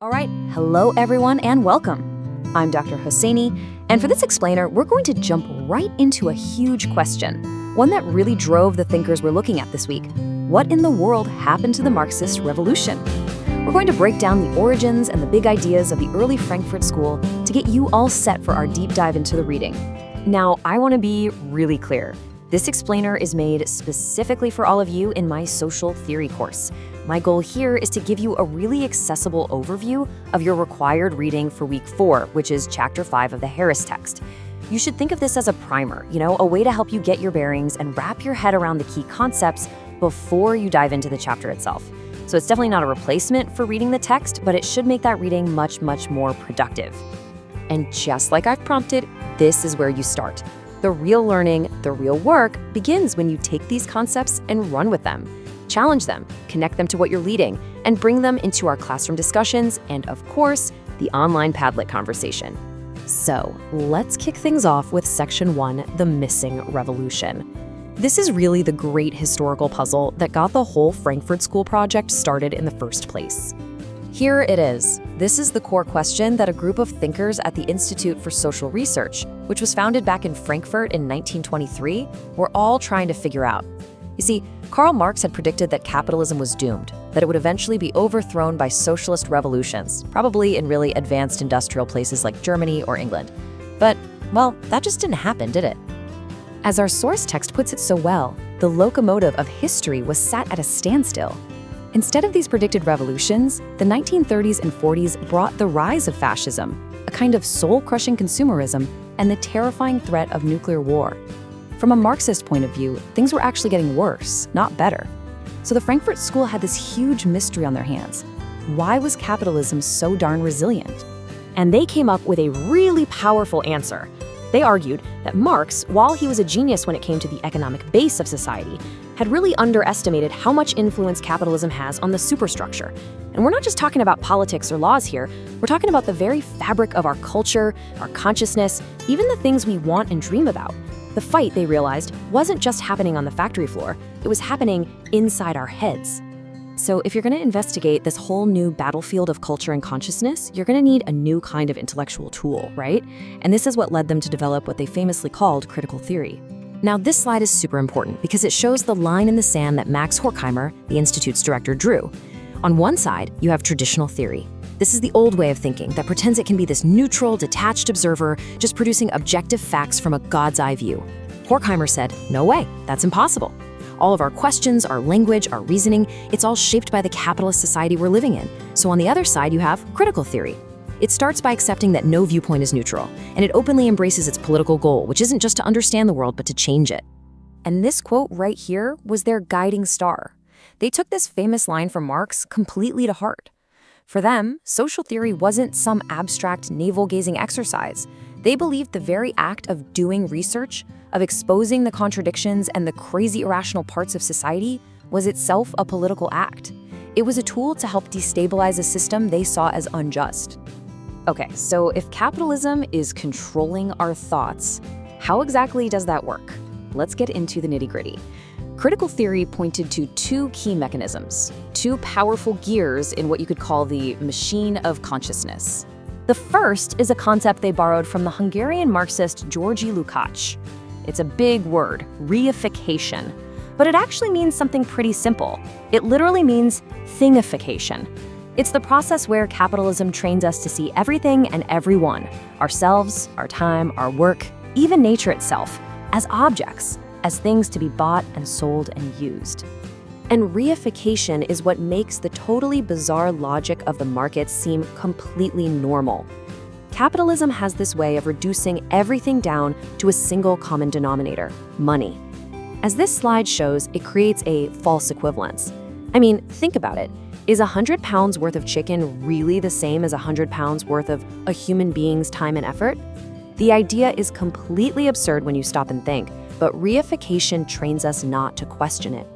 All right, hello everyone and welcome. I'm Dr. Hosseini, and for this explainer, we're going to jump right into a huge question, one that really drove the thinkers we're looking at this week. What in the world happened to the Marxist revolution? We're going to break down the origins and the big ideas of the early Frankfurt School to get you all set for our deep dive into the reading. Now, I want to be really clear. This explainer is made specifically for all of you in my social theory course. My goal here is to give you a really accessible overview of your required reading for week 4, which is chapter 5 of the Harris text. You should think of this as a primer, a way to help you get your bearings and wrap your head around the key concepts before you dive into the chapter itself. So it's definitely not a replacement for reading the text, but it should make that reading much, much more productive. And just like I've prompted, this is where you start. The real learning, the real work begins when you take these concepts and run with them. Challenge them, connect them to what you're leading, and bring them into our classroom discussions and, of course, the online Padlet conversation. So, let's kick things off with Section 1, the Missing Revolution. This is really the great historical puzzle that got the whole Frankfurt School project started in the first place. Here it is. This is the core question that a group of thinkers at the Institute for Social Research, which was founded back in Frankfurt in 1923, were all trying to figure out. You see, Karl Marx had predicted that capitalism was doomed, that it would eventually be overthrown by socialist revolutions, probably in really advanced industrial places like Germany or England. But, well, that just didn't happen, did it? As our source text puts it so well, the locomotive of history was sat at a standstill. Instead of these predicted revolutions, the 1930s and 40s brought the rise of fascism, a kind of soul-crushing consumerism, and the terrifying threat of nuclear war. From a Marxist point of view, things were actually getting worse, not better. So the Frankfurt School had this huge mystery on their hands. Why was capitalism so darn resilient? And they came up with a really powerful answer. They argued that Marx, while he was a genius when it came to the economic base of society, had really underestimated how much influence capitalism has on the superstructure. And we're not just talking about politics or laws here, we're talking about the very fabric of our culture, our consciousness, even the things we want and dream about. The fight, they realized, wasn't just happening on the factory floor, it was happening inside our heads. So if you're going to investigate this whole new battlefield of culture and consciousness, you're going to need a new kind of intellectual tool, right? And this is what led them to develop what they famously called critical theory. Now, this slide is super important because it shows the line in the sand that Max Horkheimer, the Institute's director, drew. On one side, you have traditional theory. This is the old way of thinking that pretends it can be this neutral, detached observer just producing objective facts from a God's eye view. Horkheimer said, no way, that's impossible. All of our questions, our language, our reasoning, it's all shaped by the capitalist society we're living in. So on the other side, you have critical theory. It starts by accepting that no viewpoint is neutral, and it openly embraces its political goal, which isn't just to understand the world, but to change it. And this quote right here was their guiding star. They took this famous line from Marx completely to heart. For them, social theory wasn't some abstract navel-gazing exercise. They believed the very act of doing research, of exposing the contradictions and the crazy irrational parts of society, was itself a political act. It was a tool to help destabilize a system they saw as unjust. Okay, so if capitalism is controlling our thoughts, how exactly does that work? Let's get into the nitty-gritty. Critical theory pointed to two key mechanisms, two powerful gears in what you could call the machine of consciousness. The first is a concept they borrowed from the Hungarian Marxist György Lukács. It's a big word, reification, but it actually means something pretty simple. It literally means thingification. It's the process where capitalism trains us to see everything and everyone, ourselves, our time, our work, even nature itself, as objects, as things to be bought and sold and used. And reification is what makes the totally bizarre logic of the market seem completely normal. Capitalism has this way of reducing everything down to a single common denominator, money. As this slide shows, it creates a false equivalence. I mean, think about it. Is 100 pounds worth of chicken really the same as 100 pounds worth of a human being's time and effort? The idea is completely absurd when you stop and think, but reification trains us not to question it.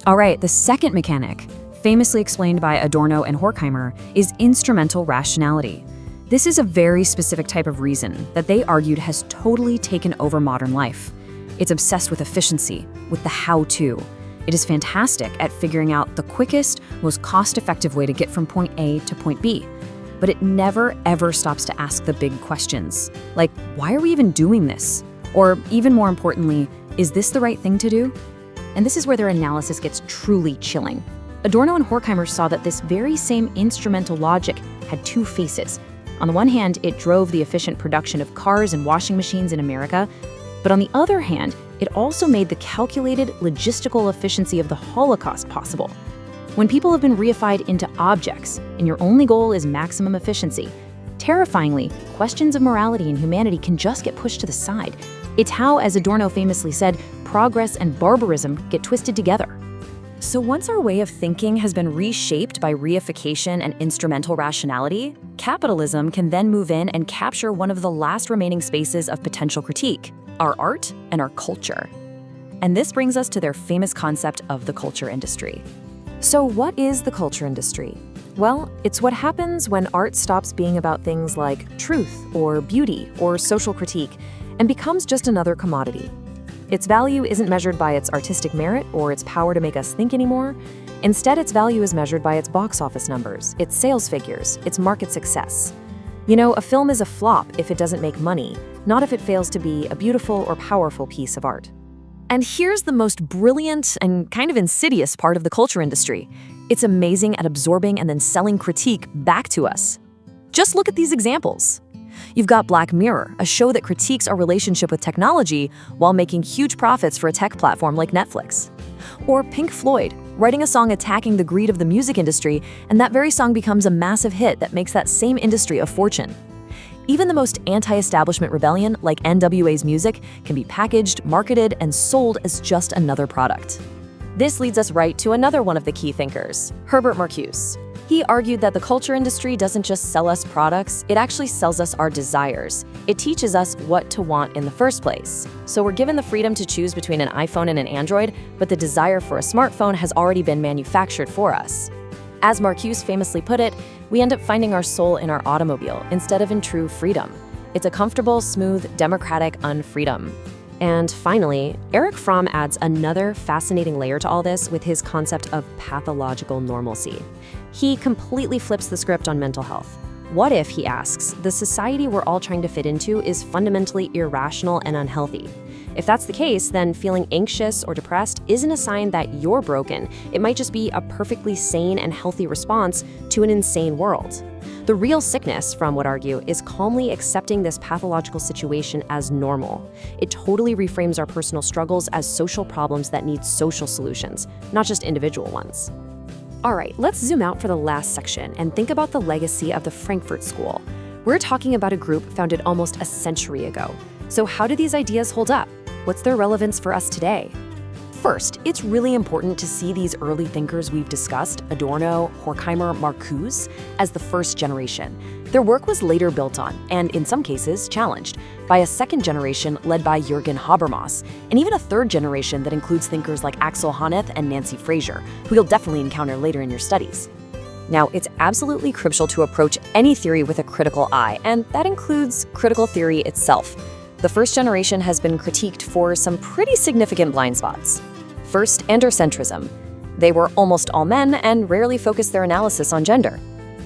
All right, the second mechanic, famously explained by Adorno and Horkheimer, is instrumental rationality. This is a very specific type of reason that they argued has totally taken over modern life. It's obsessed with efficiency, with the how-to. It is fantastic at figuring out the quickest, most cost-effective way to get from point A to point B, but it never ever stops to ask the big questions. Like, why are we even doing this? Or even more importantly, is this the right thing to do? And this is where their analysis gets truly chilling. Adorno and Horkheimer saw that this very same instrumental logic had two faces. On the one hand, it drove the efficient production of cars and washing machines in America, but on the other hand, it also made the calculated logistical efficiency of the Holocaust possible. When people have been reified into objects, and your only goal is maximum efficiency, terrifyingly, questions of morality and humanity can just get pushed to the side. It's how, as Adorno famously said, progress and barbarism get twisted together. So once our way of thinking has been reshaped by reification and instrumental rationality, capitalism can then move in and capture one of the last remaining spaces of potential critique, our art and our culture. And this brings us to their famous concept of the culture industry. So what is the culture industry? Well, it's what happens when art stops being about things like truth or beauty or social critique and becomes just another commodity. Its value isn't measured by its artistic merit or its power to make us think anymore. Instead, its value is measured by its box office numbers, its sales figures, its market success. You know, a film is a flop if it doesn't make money, not if it fails to be a beautiful or powerful piece of art. And here's the most brilliant and kind of insidious part of the culture industry. It's amazing at absorbing and then selling critique back to us. Just look at these examples. You've got Black Mirror, a show that critiques our relationship with technology while making huge profits for a tech platform like Netflix. Or Pink Floyd, writing a song attacking the greed of the music industry, and that very song becomes a massive hit that makes that same industry a fortune. Even the most anti-establishment rebellion, like NWA's music, can be packaged, marketed, and sold as just another product. This leads us right to another one of the key thinkers, Herbert Marcuse. He argued that the culture industry doesn't just sell us products, it actually sells us our desires. It teaches us what to want in the first place. So we're given the freedom to choose between an iPhone and an Android, but the desire for a smartphone has already been manufactured for us. As Marcuse famously put it, we end up finding our soul in our automobile instead of in true freedom. It's a comfortable, smooth, democratic unfreedom. And finally, Erich Fromm adds another fascinating layer to all this with his concept of pathological normalcy. He completely flips the script on mental health. What if, he asks, the society we're all trying to fit into is fundamentally irrational and unhealthy? If that's the case, then feeling anxious or depressed isn't a sign that you're broken. It might just be a perfectly sane and healthy response to an insane world. The real sickness, Fromm would argue, is calmly accepting this pathological situation as normal. It totally reframes our personal struggles as social problems that need social solutions, not just individual ones. All right, let's zoom out for the last section and think about the legacy of the Frankfurt School. We're talking about a group founded almost a century ago. So how do these ideas hold up? What's their relevance for us today? First, it's really important to see these early thinkers we've discussed, Adorno, Horkheimer, Marcuse, as the first generation. Their work was later built on, and in some cases, challenged, by a second generation led by Jürgen Habermas, and even a third generation that includes thinkers like Axel Honneth and Nancy Fraser, who you'll definitely encounter later in your studies. Now, it's absolutely crucial to approach any theory with a critical eye, and that includes critical theory itself. The first generation has been critiqued for some pretty significant blind spots. First, androcentrism. They were almost all men and rarely focused their analysis on gender.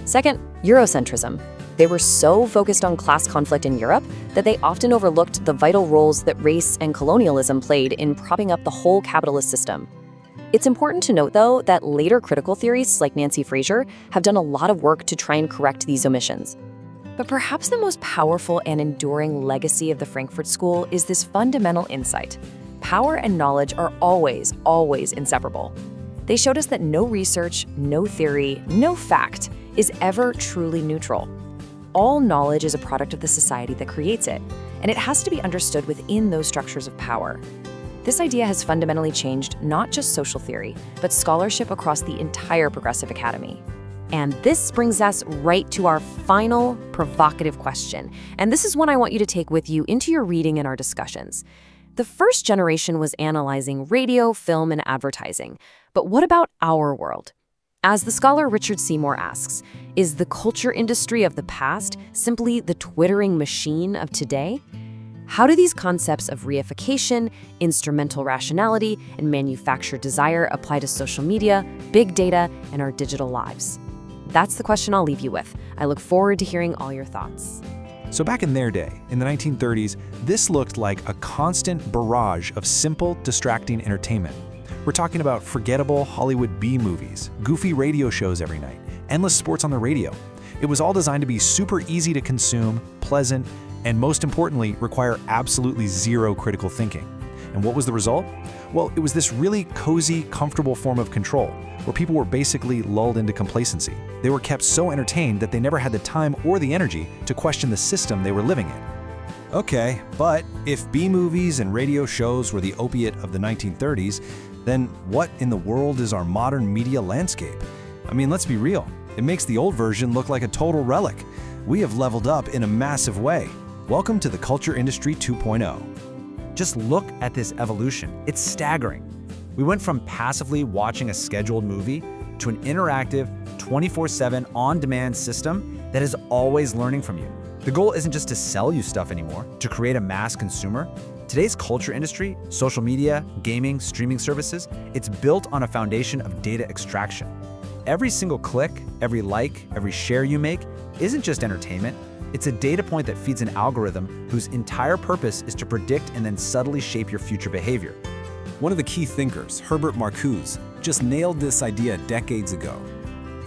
Second, Eurocentrism. They were so focused on class conflict in Europe that they often overlooked the vital roles that race and colonialism played in propping up the whole capitalist system. It's important to note, though, that later critical theorists like Nancy Fraser have done a lot of work to try and correct these omissions. But perhaps the most powerful and enduring legacy of the Frankfurt School is this fundamental insight. Power and knowledge are always, always inseparable. They showed us that no research, no theory, no fact is ever truly neutral. All knowledge is a product of the society that creates it, and it has to be understood within those structures of power. This idea has fundamentally changed not just social theory, but scholarship across the entire progressive academy. And this brings us right to our final provocative question. And this is one I want you to take with you into your reading and our discussions. The first generation was analyzing radio, film, and advertising. But what about our world? As the scholar Richard Seymour asks, is the culture industry of the past simply the twittering machine of today? How do these concepts of reification, instrumental rationality, and manufactured desire apply to social media, big data, and our digital lives? That's the question I'll leave you with. I look forward to hearing all your thoughts. So back in their day, in the 1930s, this looked like a constant barrage of simple, distracting entertainment. We're talking about forgettable Hollywood B movies, goofy radio shows every night, endless sports on the radio. It was all designed to be super easy to consume, pleasant, and most importantly, require absolutely zero critical thinking. And what was the result? Well, it was this really cozy, comfortable form of control, where people were basically lulled into complacency. They were kept so entertained that they never had the time or the energy to question the system they were living in. Okay, but if B-movies and radio shows were the opiate of the 1930s, then what in the world is our modern media landscape? I mean, let's be real. It makes the old version look like a total relic. We have leveled up in a massive way. Welcome to the Culture Industry 2.0. Just look at this evolution. It's staggering. We went from passively watching a scheduled movie to an interactive, 24/7 on-demand system that is always learning from you. The goal isn't just to sell you stuff anymore, to create a mass consumer. Today's culture industry, social media, gaming, streaming services, it's built on a foundation of data extraction. Every single click, every like, every share you make isn't just entertainment. It's a data point that feeds an algorithm whose entire purpose is to predict and then subtly shape your future behavior. One of the key thinkers, Herbert Marcuse, just nailed this idea decades ago.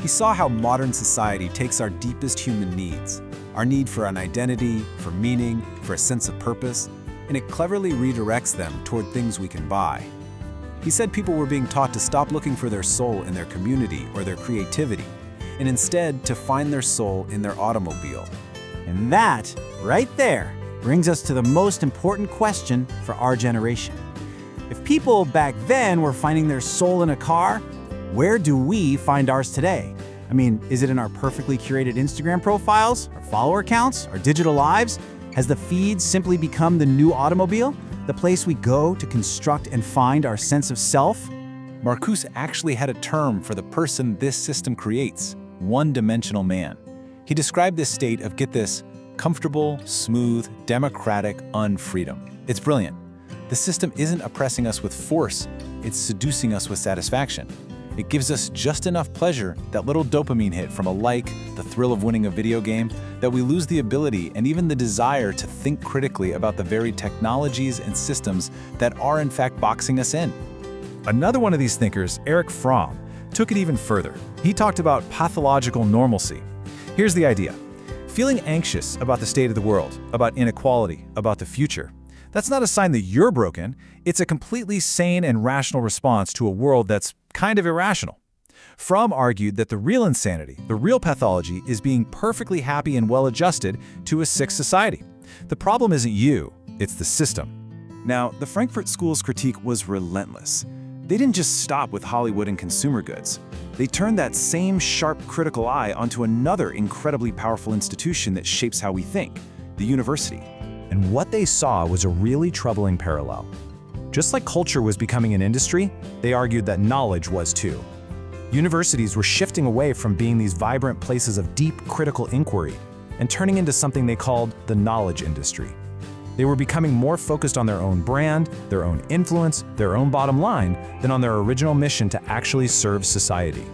He saw how modern society takes our deepest human needs, our need for an identity, for meaning, for a sense of purpose, and it cleverly redirects them toward things we can buy. He said people were being taught to stop looking for their soul in their community or their creativity, and instead to find their soul in their automobile. And that, right there, brings us to the most important question for our generation. If people back then were finding their soul in a car, where do we find ours today? I mean, is it in our perfectly curated Instagram profiles, our follower counts, our digital lives? Has the feed simply become the new automobile, the place we go to construct and find our sense of self? Marcuse actually had a term for the person this system creates: one-dimensional man. He described this state of, get this, comfortable, smooth, democratic unfreedom. It's brilliant. The system isn't oppressing us with force, it's seducing us with satisfaction. It gives us just enough pleasure, that little dopamine hit from a like, the thrill of winning a video game, that we lose the ability and even the desire to think critically about the very technologies and systems that are in fact boxing us in. Another one of these thinkers, Erich Fromm, took it even further. He talked about pathological normalcy. Here's the idea. Feeling anxious about the state of the world, about inequality, about the future, that's not a sign that you're broken. It's a completely sane and rational response to a world that's kind of irrational. Fromm argued that the real insanity, the real pathology, is being perfectly happy and well-adjusted to a sick society. The problem isn't you, it's the system. Now, the Frankfurt School's critique was relentless. They didn't just stop with Hollywood and consumer goods. They turned that same sharp critical eye onto another incredibly powerful institution that shapes how we think, the university. And what they saw was a really troubling parallel. Just like culture was becoming an industry, they argued that knowledge was too. Universities were shifting away from being these vibrant places of deep critical inquiry and turning into something they called the knowledge industry. They were becoming more focused on their own brand, their own influence, their own bottom line, than on their original mission to actually serve society.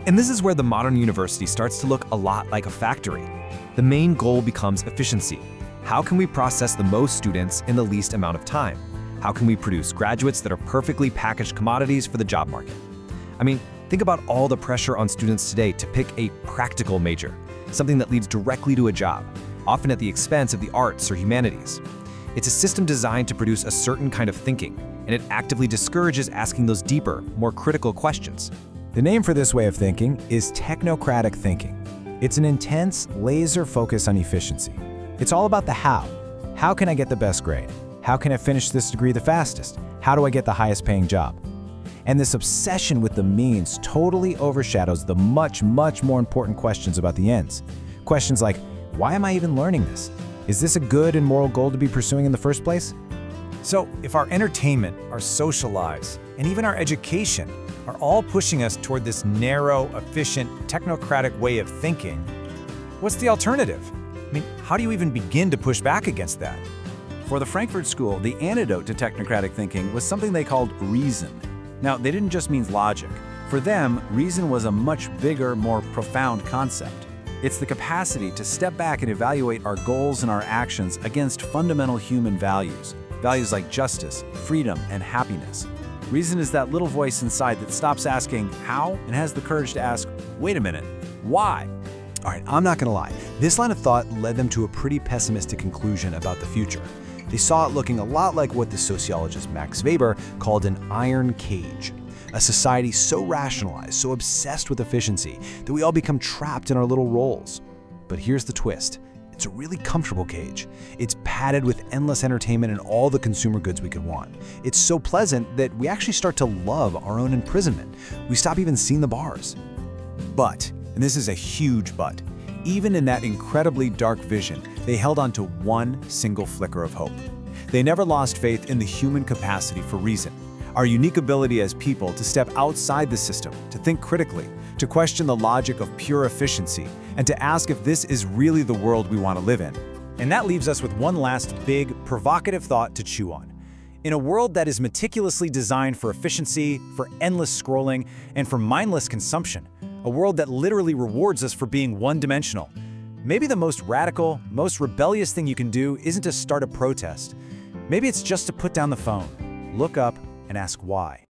And this is where the modern university starts to look a lot like a factory. The main goal becomes efficiency. How can we process the most students in the least amount of time? How can we produce graduates that are perfectly packaged commodities for the job market? I mean, think about all the pressure on students today to pick a practical major, something that leads directly to a job, often at the expense of the arts or humanities. It's a system designed to produce a certain kind of thinking, and it actively discourages asking those deeper, more critical questions. The name for this way of thinking is technocratic thinking. It's an intense, laser focus on efficiency. It's all about the how. How can I get the best grade? How can I finish this degree the fastest? How do I get the highest paying job? And this obsession with the means totally overshadows the much, much more important questions about the ends. Questions like, why am I even learning this? Is this a good and moral goal to be pursuing in the first place? So, if our entertainment, our social lives, and even our education are all pushing us toward this narrow, efficient, technocratic way of thinking, what's the alternative? I mean, how do you even begin to push back against that? For the Frankfurt School, the antidote to technocratic thinking was something they called reason. Now, they didn't just mean logic. For them, reason was a much bigger, more profound concept. It's the capacity to step back and evaluate our goals and our actions against fundamental human values, values like justice, freedom, and happiness. Reason is that little voice inside that stops asking how and has the courage to ask, wait a minute, why? All right, I'm not gonna lie. This line of thought led them to a pretty pessimistic conclusion about the future. They saw it looking a lot like what the sociologist Max Weber called an iron cage. A society so rationalized, so obsessed with efficiency, that we all become trapped in our little roles. But here's the twist. It's a really comfortable cage. It's padded with endless entertainment and all the consumer goods we could want. It's so pleasant that we actually start to love our own imprisonment. We stop even seeing the bars. But, and this is a huge but, even in that incredibly dark vision, they held on to one single flicker of hope. They never lost faith in the human capacity for reason, our unique ability as people to step outside the system, to think critically, to question the logic of pure efficiency, and to ask if this is really the world we want to live in. And that leaves us with one last big, provocative thought to chew on. In a world that is meticulously designed for efficiency, for endless scrolling, and for mindless consumption, a world that literally rewards us for being one-dimensional, maybe the most radical, most rebellious thing you can do isn't to start a protest. Maybe it's just to put down the phone, look up, and ask why.